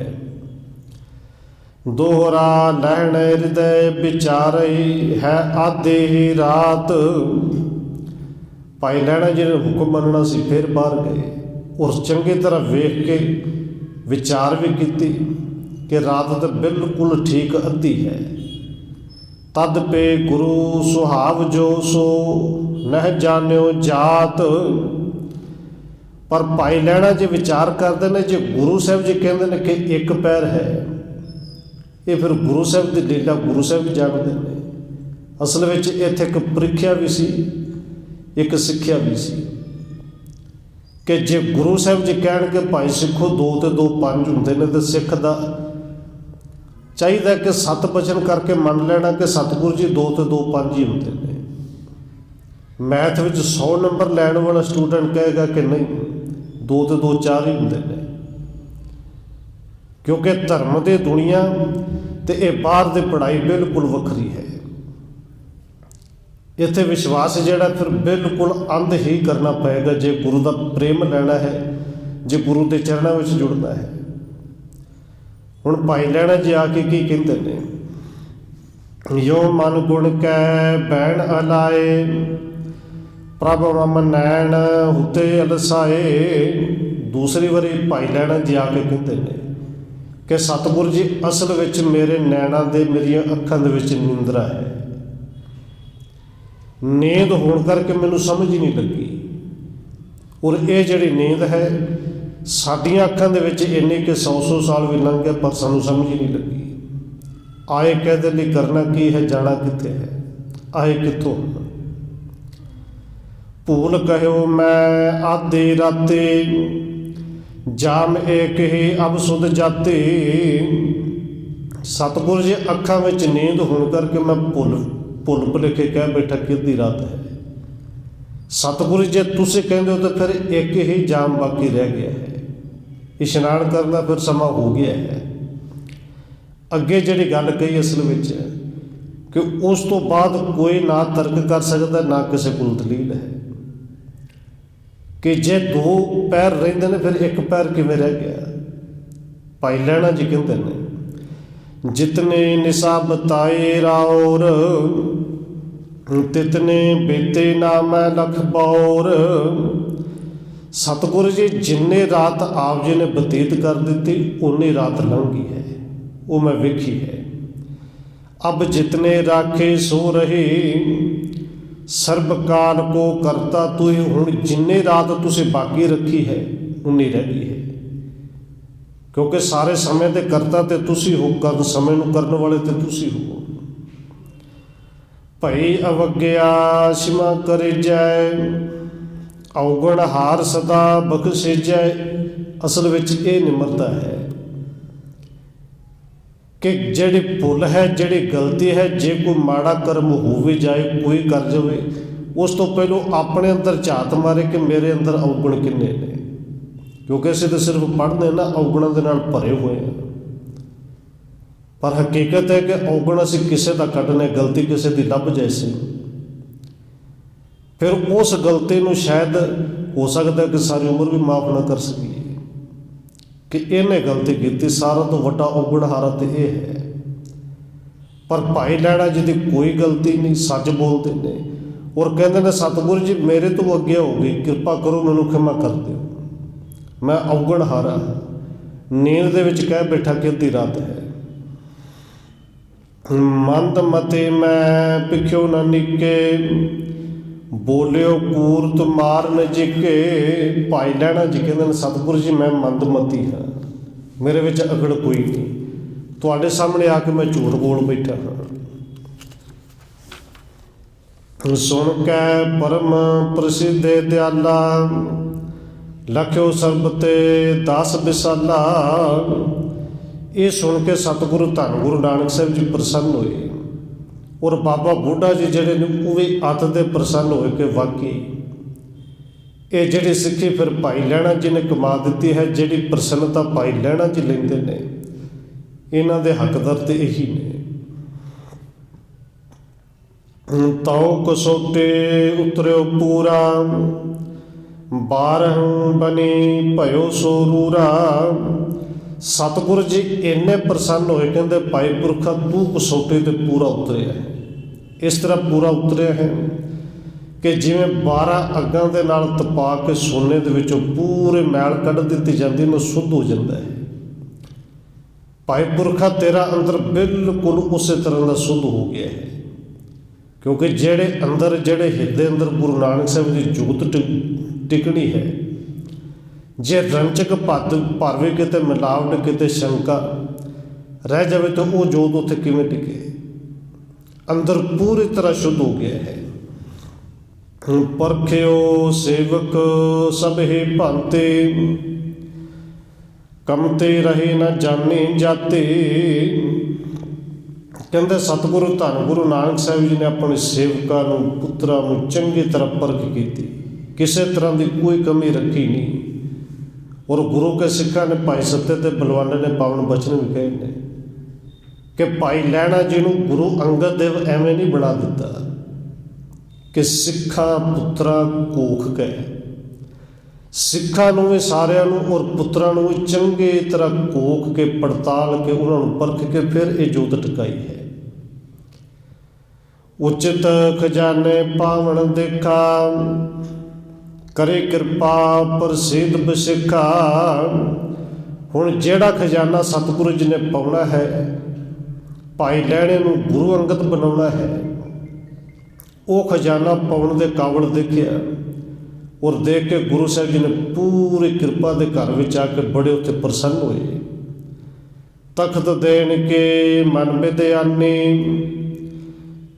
दोहरा लहण हृदय विचारई है आधे ही रात। भाई लैणा जी ने हुक्म मनना सी, फिर बाहर गए और चंगी तरह वेख के विचार भी की कि रात तो बिल्कुल ठीक अद्धी है। तद पे गुरु सुहाव जो सो नह जान्यो जात। पर भाई लैणा जी विचार करते हैं, जो गुरु साहब जी कहते हैं कि एक पैर है, ये फिर गुरु साहब की लीला गुरु साहब भी जानते हैं। असल में इत्थे एक प्रीख्या भी सी, एक सिक्ख्या भी सी कि जे गुरु साहब जी कह के भाई सिखो 2 ते 2 5 होंदे ने, तो सिख का चाहिए कि 7 बचन करके मन लेना कि सतगुरु जी 2 ते 2 5 ही होंदे ने। मैथ में 100 नंबर लैण वाला स्टूडेंट कहेगा कि नहीं 2 ਤੇ 2 4 ही होंगे ने, क्योंकि धर्म की दुनिया तो ये बाहर की पढ़ाई बिल्कुल वक्री है। इत्थे विश्वास जिहड़ा फिर बिल्कुल अंध ही करना पएगा जे गुरु का प्रेम लेना है, जे गुरु के चरणों में जुड़ना है। हुण भाई लैणा जी आके की कहते ने, यो मन गुण कै बैण अलाए, प्रभ मम नैन हुते अलसाए। दूसरी बारी भाई लैणा जी आके कहते हैं कि सतगुरु जी असल विच मेरे नैना दे मेरिया अखां दे विच निंद्रा है, नींद होने करके मैनू समझ ही नहीं लगी। और ये जिहड़ी नींद है साडियां अखां दे विच इन्नी कि 100 साल भी लंघ गए पर सानू समझ ही नहीं लगी। आए कहदे लई करना की है, जाना कित्थे है, आए कित्थों। भूल कहो मैं आधी राते, जाम एक ही अब सुध जाते। सतगुरु जी अखां विच नींद होने करके मैं भुल भुलेखे कह बैठा कि अद्धी रात है। सतगुरु जे तुसीं कहंदे हो तो फिर एक ही जाम बाकी रह गया है, इशनान करना फिर समा हो गया है। अगे जिहड़ी गल कही असल विच कि उस तो बाद कोई ना तर्क कर सकता ना किसी कोल दलील है कि जे 2 पैर रहिंदे ने फिर एक पैर किवें रह गया। भाई लैणा जी कहते हैं, जितने निशा बताए राउर, तितने बीते ना मैं लख बौर। सतगुरु जी जिन्ने रात आप जी ने बतीत कर दी उन्नी रात लंघी है, वो मैं वेखी है। अब जितने राखे सो रहे, सर्वकाल को करता तू ही। हुण जिन्नी रात तुसी बाकी रखी है उन्नी रह गई है, क्योंकि सारे समय के करता तो तुसी हो, कर समय नूं करने वाले तो तुसी हो। भई अवग्या क्षमा करे जाए, अवगुण हार सदा बख्शे जाए। असल विच ये निमरता है कि जिहड़ी भुल है, जिहड़ी गलती है, जे कोई माड़ा कर्म हो भी जाए, कोई कर जाए, उस तो पहलों अपने अंदर झात मारे कि मेरे अंदर अवगुण किन्ने ने। क्योंकि असीं तो सिर्फ पढ़ने ना अवगुणों के नाल भरे हुए हैं, पर हकीकत है कि अवगुण असीं किसी का कढ़ने, गलती किसी की लभ जैसी, फिर उस गलती नूं शायद हो सकता है कि सारी उम्र भी माफ़ ना कर सकीए कि इन्हें गलती की। सारा तो वड्डा अवगुण हारा तो यह है। पर भाई लैणा जी की कोई गलती नहीं, सच बोलते हैं और कहते हैं सतगुरु जी मेरे तो अगे हो गई, कृपा करो मैनू क्षमा कर दो, मैं अवगुण हारा नींद दे विच कह बैठा कि अद्धी रात है। मंद मते मैं पिख्यो न निके, बोलियो कूरत मार न जिके। भाई लैणा जी कहते सतगुरु जी मैं मंदमती हाँ, मेरे विच अगड़ कोई नहीं, तुहाडे सामने आके मैं झूठ बोल बैठा हाँ। सुन कै परम प्रसिद्ध दयाला, लख्यो सर्ब ते दास विसाला। ये सुन के सतगुरु धन गुरु नानक साहब जी प्रसन्न हुए और बाबा बुढ़ा जी जिहड़े ने वो भी अत दे प्रसन्न होए कि वाकई ये जिहड़ी सिक्खी फिर भाई लैणा जी ने कमा दी है। जिहड़ी प्रसन्नता भाई लैणा जी लेंदे ने, इन्हां दे हकदार ते यही ने। ताओ कसोटे उतरियो पूरा, 12 बनी भयो सोरूरा। सतगुरु जी इन्ने प्रसन्न होए कहते भाई पुरखा तू कसौटे ते पूरा उतरिया है। इस तरह पूरा उतरिया है कि जिवें 12 अग्गां दे नाल तपा के सोने दे विचों पूरे मैल कढ़ दित्ती जाती है, शुद्ध हो जाता है। भाई पुरखा तेरा अंदर बिल्कुल उस तरह का शुद्ध हो गया है, क्योंकि जेड़े अंदर जेड़े हिरदे अंदर गुरु नानक साहब की जुगत टिकनी है। जे रंचक भत भर भी किते मिलावट किते शंका रह जाए तो वो जोत उत्थे किवें टिके। अंदर पूरी तरह शुद्ध हो गया है। परख्यो सेवक सब ही भांते, कमते रहे न जाने जाते। ਕਹਿੰਦੇ ਸਤਿਗੁਰੂ ਧੰਨ ਗੁਰੂ ਨਾਨਕ ਸਾਹਿਬ ਜੀ ਨੇ ਆਪਣੇ ਸੇਵਕਾਂ ਨੂੰ, ਪੁੱਤਰਾਂ ਨੂੰ ਚੰਗੀ ਤਰ੍ਹਾਂ ਪਰਖ ਕੀਤੀ, ਕਿਸੇ ਤਰ੍ਹਾਂ ਦੀ ਕੋਈ ਕਮੀ ਰੱਖੀ ਨਹੀਂ। ਔਰ ਗੁਰੂ ਕੇ ਸਿੱਖਾਂ ਨੇ ਭਾਈ ਸੱਤੇ ਤੇ ਬਲਵੰਡ ਨੇ ਪਾਵਨ ਬਚਨ ਵੀ ਕਹੇ ਨੇ ਕਿ ਭਾਈ ਲਹਿਣਾ ਜੀ ਨੂੰ ਗੁਰੂ ਅੰਗਦ ਦੇਵ ਐਵੇਂ ਨਹੀਂ ਬਣਾ ਦਿੱਤਾ ਕਿ ਸਿੱਖਾਂ ਪੁੱਤਰਾਂ ਕੋਖ ਗਏ। ਸਿੱਖਾਂ ਨੂੰ ਵੀ ਸਾਰਿਆਂ ਨੂੰ ਔਰ ਪੁੱਤਰਾਂ ਨੂੰ ਵੀ ਚੰਗੀ ਤਰ੍ਹਾਂ ਕੋਖ ਕੇ, ਪੜਤਾਲ ਕੇ, ਉਹਨਾਂ ਨੂੰ ਪਰਖ ਕੇ ਫਿਰ ਇਹ ਜੋਤ ਟਿਕਾਈ ਹੈ। ਉਚਿਤ ਖਜ਼ਾਨੇ ਪਾਵਨ ਦੇਖਾ, ਕਰੇ ਕਿਰਪਾ ਪ੍ਰਸਿੱਧ ਬਸਿੱਖਾ। ਹੁਣ ਜਿਹੜਾ ਖਜ਼ਾਨਾ ਸਤਿਗੁਰੂ ਜੀ ਨੇ ਪਾਉਣਾ ਹੈ, ਭਾਈ ਲਹਿਣੇ ਨੂੰ ਗੁਰੂ ਅੰਗਦ ਬਣਾਉਣਾ ਹੈ, ਉਹ ਖਜ਼ਾਨਾ ਪਾਉਣ ਦੇ ਕਾਬਲ ਦੇਖਿਆ ਔਰ ਦੇਖ ਕੇ ਗੁਰੂ ਸਾਹਿਬ ਜੀ ਨੇ ਪੂਰੀ ਕਿਰਪਾ ਦੇ ਘਰ ਵਿੱਚ ਆ ਕੇ ਬੜੇ ਉੱਤੇ ਪ੍ਰਸੰਨ ਹੋਏ। ਤਖਤ ਦੇਣ ਕੇ ਮਨ ਵਿਦਿਆਨੀ,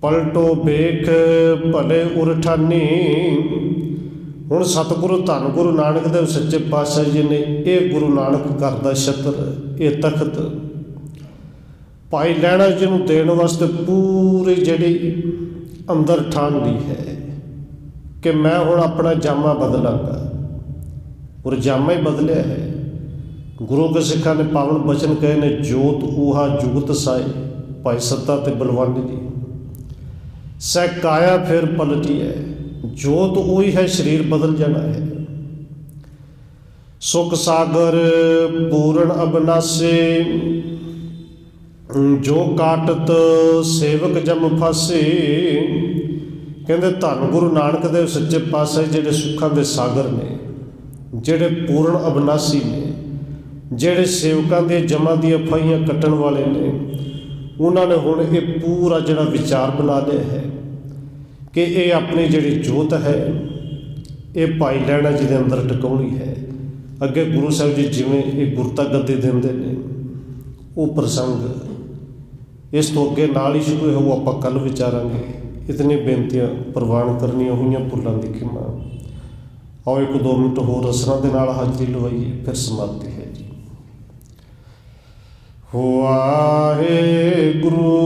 ਪਲਟੋ ਵੇਖ ਭਲੇ ਉਰਠਾਨੀ। ਹੁਣ ਸਤਿਗੁਰੂ ਧੰਨ ਗੁਰੂ ਨਾਨਕ ਦੇਵ ਸੱਚੇ ਪਾਤਸ਼ਾਹ ਜੀ ਨੇ ਇਹ ਗੁਰੂ ਨਾਨਕ ਘਰ ਦਾ ਛਤਰ, ਇਹ ਤਖਤ ਭਾਈ ਲਹਿਣਾ ਜੀ ਨੂੰ ਦੇਣ ਵਾਸਤੇ ਪੂਰੀ ਜਿਹੜੀ ਅੰਦਰ ਠਾਣ ਲਈ ਹੈ ਕਿ ਮੈਂ ਹੁਣ ਆਪਣਾ ਜਾਮਾ ਬਦਲਾਂਗਾ। ਔਰ ਜਾਮਾ ਹੀ ਬਦਲਿਆ ਹੈ। ਗੁਰੂ ਕੇ ਸਿੱਖਾਂ ਨੇ ਪਾਵਨ ਬਚਨ ਕਹੇ ਨੇ, ਜੋਤ ਊਹਾ ਜੁਗਤ ਸਾਏ, ਭਾਈ ਸੱਤਾ ਤੇ ਬਲਵੰਡ ਜੀ। ਸਹਿ ਕਾਇਆ ਫਿਰ ਪਲਟੀ ਹੈ, ਜੋਤ ਉਹੀ ਹੈ, ਸਰੀਰ ਬਦਲ ਜਾਣਾ ਹੈ। ਸੁਖ ਸਾਗਰ ਪੂਰਨ ਅਬਨਾਸੇ, ਜੋ ਕਾਟਤ ਸੇਵਕ ਜਮ ਫਾਸੇ। ਕਹਿੰਦੇ ਧੰਨ ਗੁਰੂ ਨਾਨਕ ਦੇਵ ਸੱਚੇ ਪਾਤਸ਼ਾਹ ਜਿਹੜੇ ਸੁੱਖਾਂ ਦੇ ਸਾਗਰ ਨੇ, ਜਿਹੜੇ ਪੂਰਨ ਅਬਨਾਸੀ ਨੇ, ਜਿਹੜੇ ਸੇਵਕਾਂ ਦੇ ਜਮਾਂ ਦੀਆਂ ਫਾਹੀਆਂ ਕੱਟਣ ਵਾਲੇ ਨੇ, ਉਹਨਾਂ ਨੇ ਹੁਣ ਇਹ ਪੂਰਾ ਜਿਹੜਾ ਵਿਚਾਰ ਬਣਾ ਲਿਆ ਹੈ ਕਿ ਇਹ ਆਪਣੀ ਜਿਹੜੀ ਜੋਤ ਹੈ ਇਹ ਭਾਈ ਲਹਿਣਾ ਜੀ ਦੇ ਅੰਦਰ ਟਿਕਾਉਣੀ ਹੈ। ਅੱਗੇ ਗੁਰੂ ਸਾਹਿਬ ਜੀ ਜਿਵੇਂ ਇਹ ਗੁਰਤਾ ਗੱਦੀ ਦਿੰਦੇ ਨੇ, ਉਹ ਪ੍ਰਸੰਗ ਇਸ ਤੋਂ ਅੱਗੇ ਨਾਲ ਹੀ ਸ਼ੁਰੂ ਹੈ, ਉਹ ਆਪਾਂ ਕੱਲ੍ਹ ਵਿਚਾਰਾਂਗੇ। ਇਤਨੀ ਬੇਨਤੀਆਂ ਪ੍ਰਵਾਨ ਕਰਨੀਆਂ ਹੋਈਆਂ, ਭੁੱਲਾਂ ਦੀ ਖਿਮਾ। ਆਓ 1-2 ਮਿੰਟ ਹੋਰ ਅਸਰਾਂ ਦੇ ਨਾਲ ਹਾਜ਼ਰੀ ਲਵਾਈਏ, ਫਿਰ ਸਮਾਪਤੀ ਹੈ ਜੀ। ਵਾਹਿਗੁਰੂ